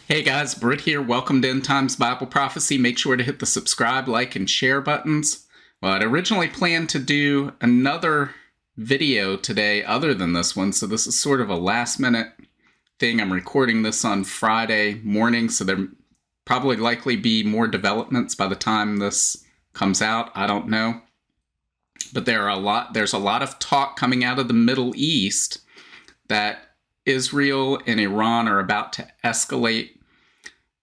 Hey guys, Britt here. Welcome to End Times Bible Prophecy. Make sure to hit the subscribe, like, and share buttons. Well, I'd originally planned to do another video today other than this one, so this is sort of a last-minute thing. I'm recording this on Friday morning, so there probably likely be more developments by the time this comes out. I don't know. But there's a lot of talk coming out of the Middle East that Israel and Iran are about to escalate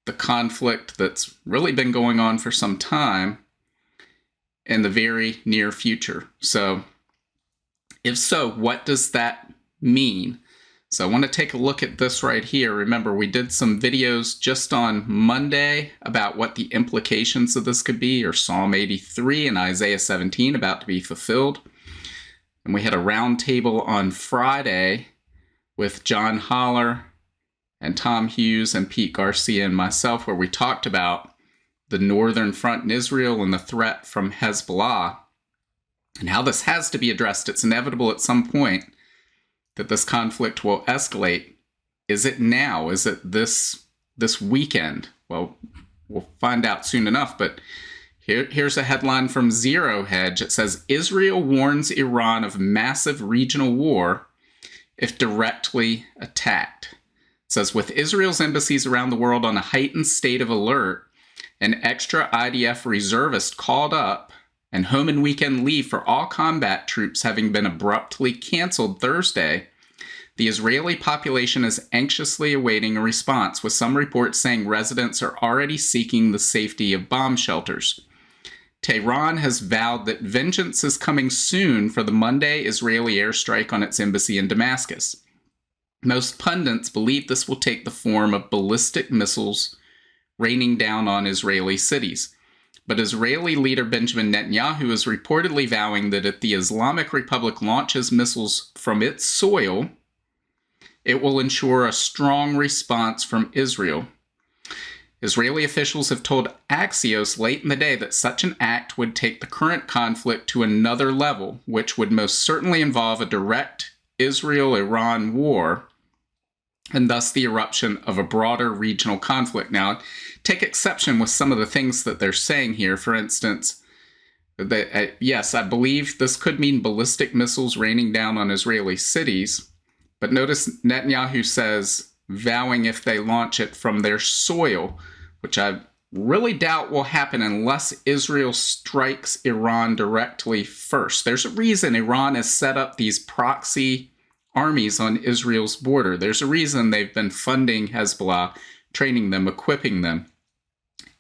the conflict that's really been going on for some time in the very near future. So, if so, what does that mean? So I want to take a look at this right here. Remember, we did some videos just on Monday about what the implications of this could be, or Psalm 83 and Isaiah 17 about to be fulfilled. And we had a roundtable on Friday with John Holler and Tom Hughes and Pete Garcia and myself, where we talked about the northern front in Israel and the threat from Hezbollah and how this has to be addressed. It's inevitable at some point that this conflict will escalate. Is it now? Is it this weekend? Well, we'll find out soon enough, but here's a headline from Zero Hedge. It says, Israel warns Iran of massive regional war if directly attacked. It says, with Israel's embassies around the world on a heightened state of alert, an extra IDF reservist called up, and home and weekend leave for all combat troops having been abruptly canceled Thursday, the Israeli population is anxiously awaiting a response, with some reports saying residents are already seeking the safety of bomb shelters. Tehran has vowed that vengeance is coming soon for the Monday Israeli airstrike on its embassy in Damascus. Most pundits believe this will take the form of ballistic missiles raining down on Israeli cities. But Israeli leader Benjamin Netanyahu is reportedly vowing that if the Islamic Republic launches missiles from its soil, it will ensure a strong response from Israel. Israeli officials have told Axios late in the day that such an act would take the current conflict to another level, which would most certainly involve a direct Israel-Iran war, and thus the eruption of a broader regional conflict. Now, take exception with some of the things that they're saying here. For instance, yes, I believe this could mean ballistic missiles raining down on Israeli cities, but notice Netanyahu says, vowing if they launch it from their soil, which I really doubt will happen unless Israel strikes Iran directly first. There's a reason Iran has set up these proxy armies on Israel's border. There's a reason they've been funding Hezbollah, training them, equipping them.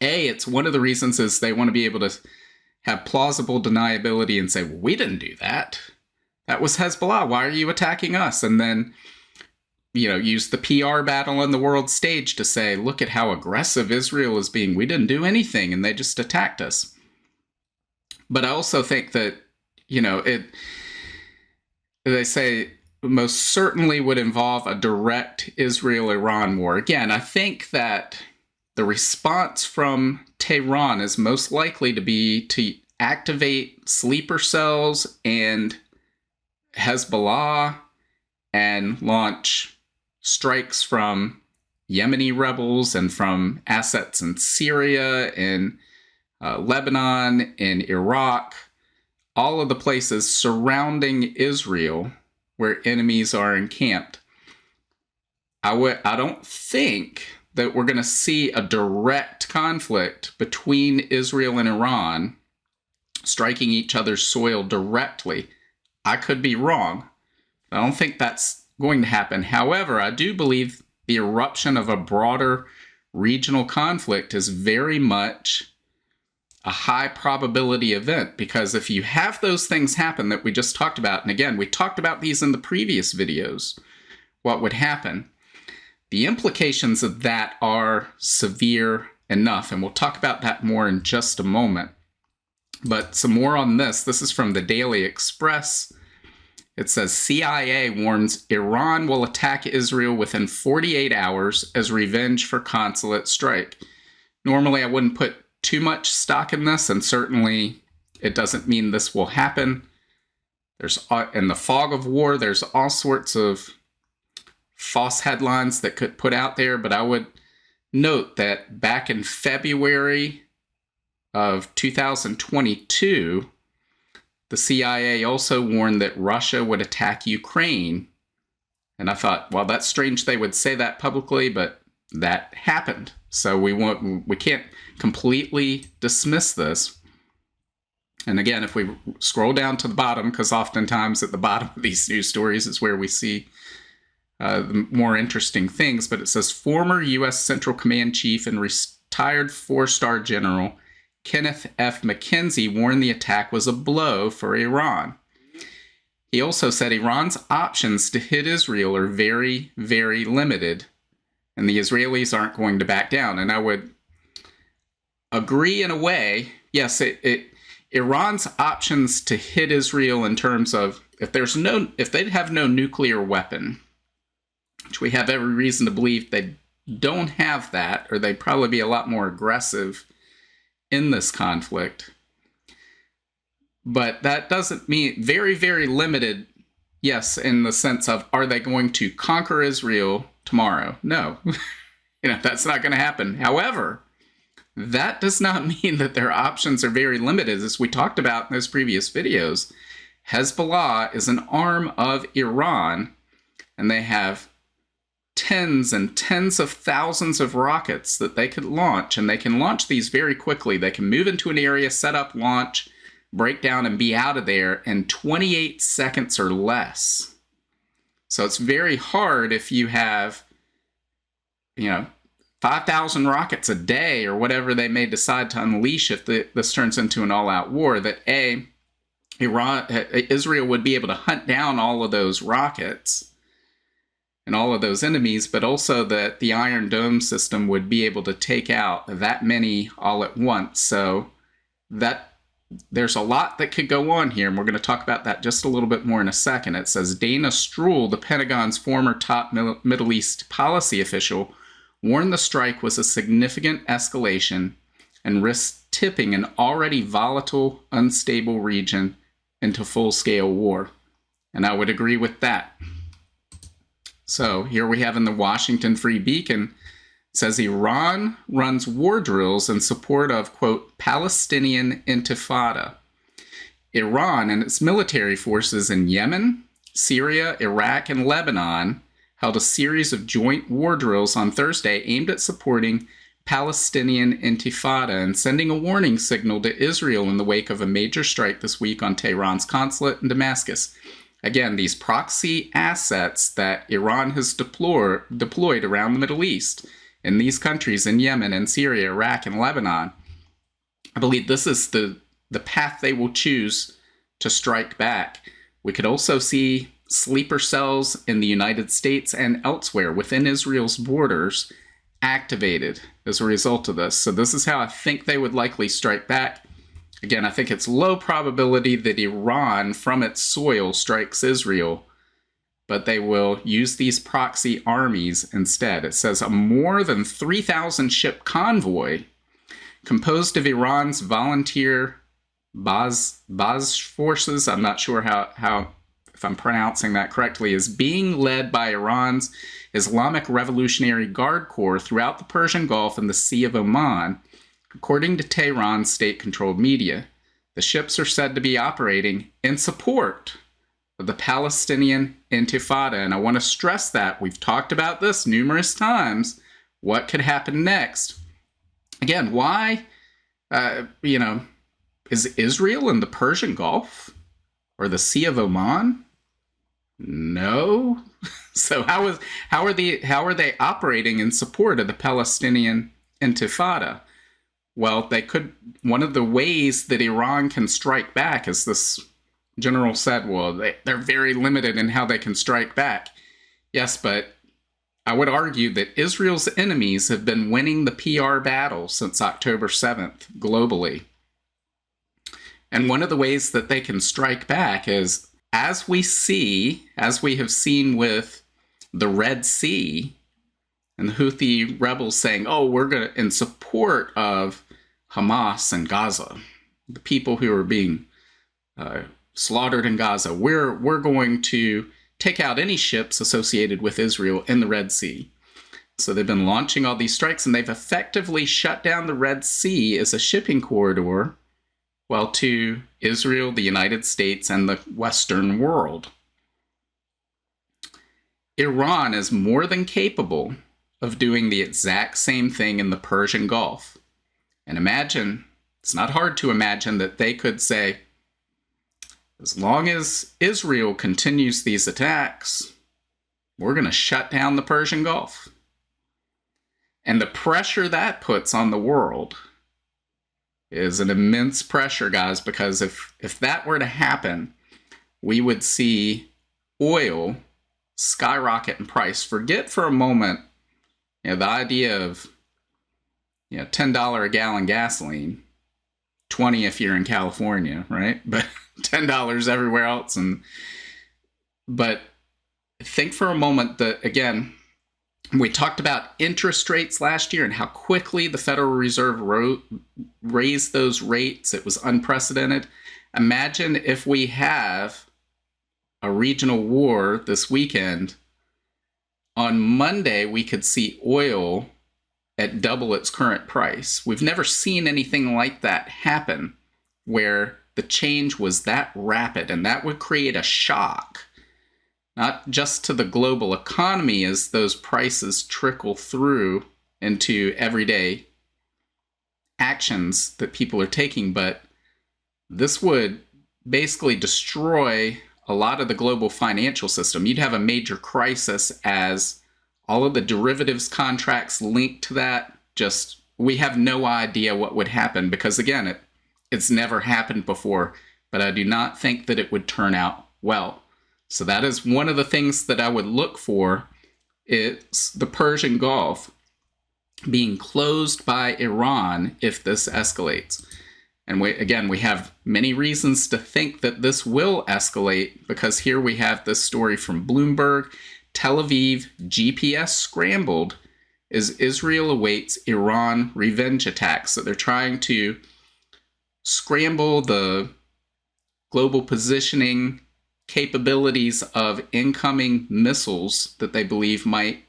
It's one of the reasons is they want to be able to have plausible deniability and say, well, we didn't do that. That was Hezbollah. Why are you attacking us? And then, use the PR battle on the world stage to say, look at how aggressive Israel is being. We didn't do anything and they just attacked us. But I also think that, they say, most certainly would involve a direct Israel-Iran war. Again, I think that the response from Tehran is most likely to be to activate sleeper cells and Hezbollah and launch strikes from Yemeni rebels and from assets in Syria and Lebanon and Iraq, all of the places surrounding Israel where enemies are encamped. I don't think that we're going to see a direct conflict between Israel and Iran striking each other's soil directly. I could be wrong. I don't think that's going to happen. However, I do believe the eruption of a broader regional conflict is very much a high probability event, because if you have those things happen that we just talked about, and again, we talked about these in the previous videos, what would happen? The implications of that are severe enough, and we'll talk about that more in just a moment. But some more on this. This is from the Daily Express. It says, CIA warns Iran will attack Israel within 48 hours as revenge for consulate strike. Normally, I wouldn't put too much stock in this, and certainly it doesn't mean this will happen. There's in the fog of war, there's all sorts of false headlines that could put out there, but I would note that back in February of 2022, the CIA also warned that Russia would attack Ukraine. And I thought, well, that's strange they would say that publicly, but that happened. So we can't completely dismiss this. And again, if we scroll down to the bottom, because oftentimes at the bottom of these news stories is where we see the more interesting things, but it says former U.S. Central Command Chief and retired 4-star General Kenneth F. McKenzie warned the attack was a blow for Iran. He also said Iran's options to hit Israel are very, very limited, and the Israelis aren't going to back down. And I would agree in a way. Yes, Iran's options to hit Israel in terms of if they'd have no nuclear weapon, which we have every reason to believe they don't have that, or they'd probably be a lot more aggressive in this conflict. But that doesn't mean very, very limited, yes, in the sense of are they going to conquer Israel tomorrow? No. That's not going to happen. However, that does not mean that their options are very limited. As we talked about in those previous videos, Hezbollah is an arm of Iran, and they have tens and tens of thousands of rockets that they could launch, and they can launch these very quickly. They can move into an area, set up, launch, break down, and be out of there in 28 seconds or less. So it's very hard if you have, 5,000 rockets a day or whatever they may decide to unleash if this turns into an all-out war, that Israel would be able to hunt down all of those rockets and all of those enemies, but also that the Iron Dome system would be able to take out that many all at once. So that there's a lot that could go on here, and we're going to talk about that just a little bit more in a second. It says Dana Stroul, the Pentagon's former top Middle East policy official, warned the strike was a significant escalation and risked tipping an already volatile, unstable region into full-scale war. And I would agree with that. So here we have in the Washington Free Beacon, it says Iran runs war drills in support of, quote, Palestinian Intifada. Iran and its military forces in Yemen, Syria, Iraq, and Lebanon held a series of joint war drills on Thursday aimed at supporting Palestinian Intifada and sending a warning signal to Israel in the wake of a major strike this week on Tehran's consulate in Damascus. Again, these proxy assets that Iran has deployed around the Middle East, in these countries in Yemen and Syria, Iraq, and Lebanon, I believe this is the path they will choose to strike back. We could also see sleeper cells in the United States and elsewhere within Israel's borders activated as a result of this. So this is how I think they would likely strike back. Again, I think it's low probability that Iran from its soil strikes Israel, but they will use these proxy armies instead. It says a more than 3,000 ship convoy composed of Iran's volunteer Baz forces, I'm not sure how if I'm pronouncing that correctly, is being led by Iran's Islamic Revolutionary Guard Corps throughout the Persian Gulf and the Sea of Oman, according to Tehran's state-controlled media. The ships are said to be operating in support of the Palestinian Intifada, and I want to stress that. We've talked about this numerous times. What could happen next? Again, why, is Israel in the Persian Gulf or the Sea of Oman? No. So how are they operating in support of the Palestinian Intifada? Well, one of the ways that Iran can strike back, as this general said, well, they're very limited in how they can strike back. Yes, but I would argue that Israel's enemies have been winning the PR battle since October 7th globally. And one of the ways that they can strike back is, as we have seen with the Red Sea and the Houthi rebels saying, oh, we're going to, in support of Hamas and Gaza, the people who are being slaughtered in Gaza, we're going to take out any ships associated with Israel in the Red Sea. So they've been launching all these strikes, and they've effectively shut down the Red Sea as a shipping corridor, well, to Israel, the United States, and the Western world. Iran is more than capable of doing the exact same thing in the Persian Gulf. And imagine, it's not hard to imagine that they could say, as long as Israel continues these attacks, we're going to shut down the Persian Gulf. And the pressure that puts on the world is an immense pressure, guys, because if that were to happen, we would see oil skyrocket in price. Forget for a moment, the idea of $10 a gallon gasoline, 20 if you're in California, right? But $10 everywhere else. But think for a moment that, again, we talked about interest rates last year and how quickly the Federal Reserve raised those rates. It was unprecedented. Imagine if we have a regional war this weekend. On Monday, we could see oil at double its current price. We've never seen anything like that happen, where the change was that rapid, and that would create a shock, not just to the global economy as those prices trickle through into everyday actions that people are taking, but this would basically destroy a lot of the global financial system. You'd have a major crisis as all of the derivatives contracts linked to that. We have no idea what would happen because, again, it's never happened before, but I do not think that it would turn out well. So that is one of the things that I would look for, is the Persian Gulf being closed by Iran if this escalates. And we have many reasons to think that this will escalate, because here we have this story from Bloomberg. Tel Aviv GPS scrambled as Israel awaits Iran revenge attacks. So they're trying to scramble the global positioning capabilities of incoming missiles that they believe might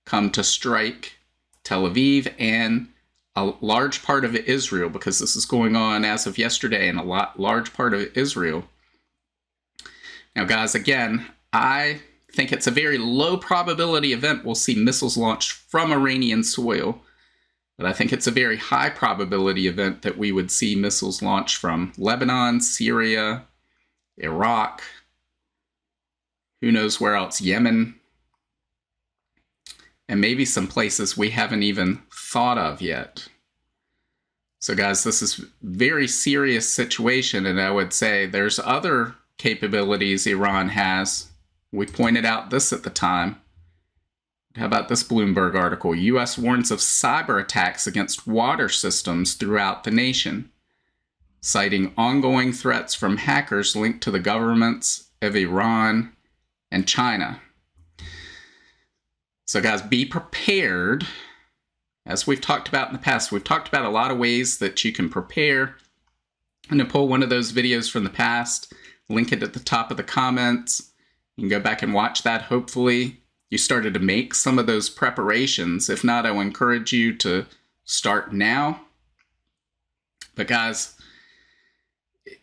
come to strike Tel Aviv and a large part of Israel, because this is going on as of yesterday in a large part of Israel. Now, guys, again, I think it's a very low probability event we'll see missiles launched from Iranian soil, but I think it's a very high probability event that we would see missiles launched from Lebanon, Syria, Iraq, who knows where else, Yemen, and maybe some places we haven't even thought of yet. So, guys, this is a very serious situation, and I would say there's other capabilities Iran has. We pointed out this at the time. How about this Bloomberg article? U.S. warns of cyber attacks against water systems throughout the nation, citing ongoing threats from hackers linked to the governments of Iran and China. So, guys, be prepared. As we've talked about in the past, we've talked about a lot of ways that you can prepare. I'm going to pull one of those videos from the past, link it at the top of the comments. You can go back and watch that. Hopefully, you started to make some of those preparations. If not, I will encourage you to start now. But, guys,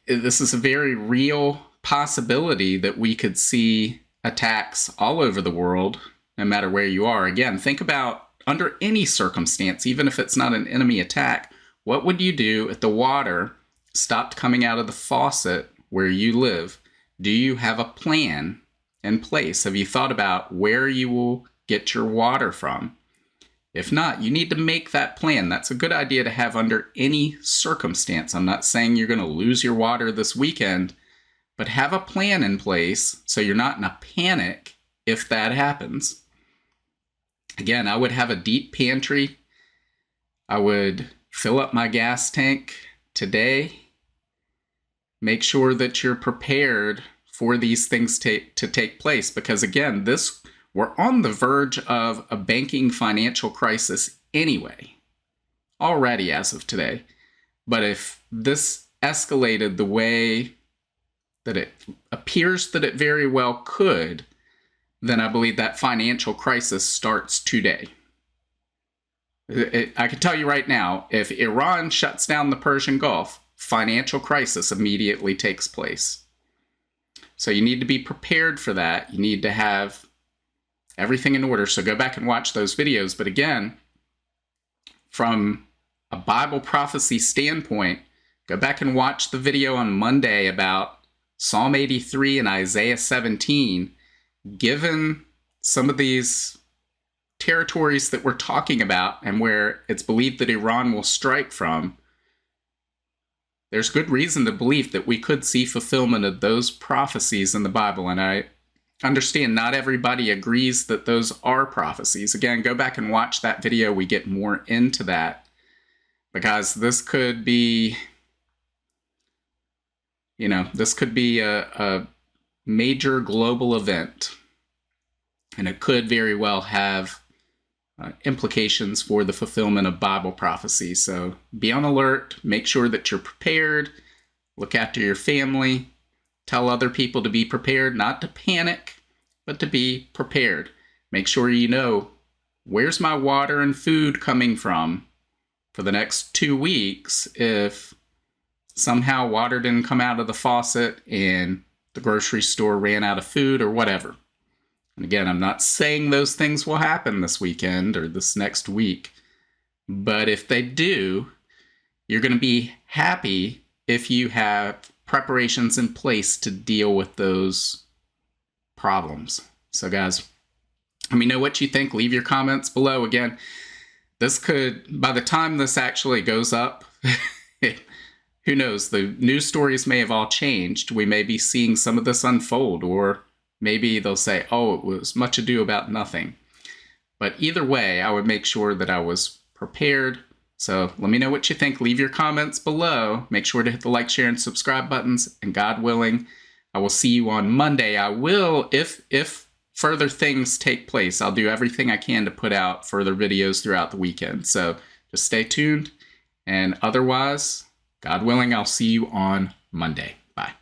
this is a very real possibility that we could see attacks all over the world, no matter where you are. Again, think about, under any circumstance, even if it's not an enemy attack, what would you do if the water stopped coming out of the faucet where you live? Do you have a plan in place? Have you thought about where you will get your water from? If not, you need to make that plan. That's a good idea to have under any circumstance. I'm not saying you're going to lose your water this weekend, but have a plan in place so you're not in a panic if that happens. Again, I would have a deep pantry. I would fill up my gas tank today. Make sure that you're prepared for these things to take place, because, again, we're on the verge of a banking financial crisis anyway, already as of today. But if this escalated the way that it appears that it very well could, then I believe that financial crisis starts today. I can tell you right now, if Iran shuts down the Persian Gulf, financial crisis immediately takes place. So you need to be prepared for that. You need to have everything in order. So go back and watch those videos. But again, from a Bible prophecy standpoint, go back and watch the video on Monday about Psalm 83 and Isaiah 17. Given some of these territories that we're talking about and where it's believed that Iran will strike from, there's good reason to believe that we could see fulfillment of those prophecies in the Bible. And I understand not everybody agrees that those are prophecies. Again, go back and watch that video. We get more into that because this could be, this could be a major global event. And it could very well have implications for the fulfillment of Bible prophecy. So be on alert, make sure that you're prepared, look after your family, tell other people to be prepared, not to panic, but to be prepared. Make sure you know, where's my water and food coming from for the next 2 weeks if somehow water didn't come out of the faucet and the grocery store ran out of food or whatever. And again, I'm not saying those things will happen this weekend or this next week, but if they do, you're going to be happy if you have preparations in place to deal with those problems. So guys, let me know what you think. Leave your comments below. Again, this could, by the time this actually goes up, who knows, the news stories may have all changed. We may be seeing some of this unfold, or maybe they'll say, oh, it was much ado about nothing. But either way, I would make sure that I was prepared. So let me know what you think. Leave your comments below. Make sure to hit the like, share, and subscribe buttons. And God willing, I will see you on Monday. I will, if further things take place, I'll do everything I can to put out further videos throughout the weekend. So just stay tuned. And otherwise, God willing, I'll see you on Monday. Bye.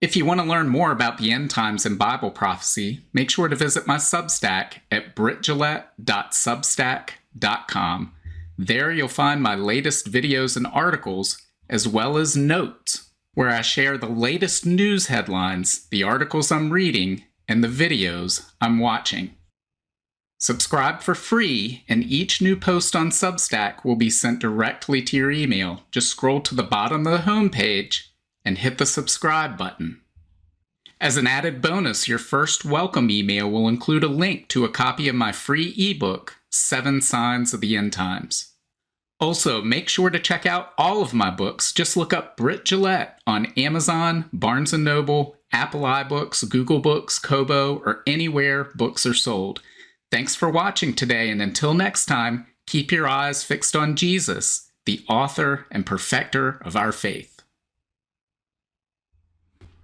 If you want to learn more about the end times and Bible prophecy, make sure to visit my Substack at brittgillette.substack.com. There you'll find my latest videos and articles, as well as notes, where I share the latest news headlines, the articles I'm reading, and the videos I'm watching. Subscribe for free, and each new post on Substack will be sent directly to your email. Just scroll to the bottom of the homepage and hit the subscribe button. As an added bonus, your first welcome email will include a link to a copy of my free ebook, 7 Signs of the End Times. Also, make sure to check out all of my books. Just look up Britt Gillette on Amazon, Barnes & Noble, Apple iBooks, Google Books, Kobo, or anywhere books are sold. Thanks for watching today, and until next time, keep your eyes fixed on Jesus, the author and perfecter of our faith.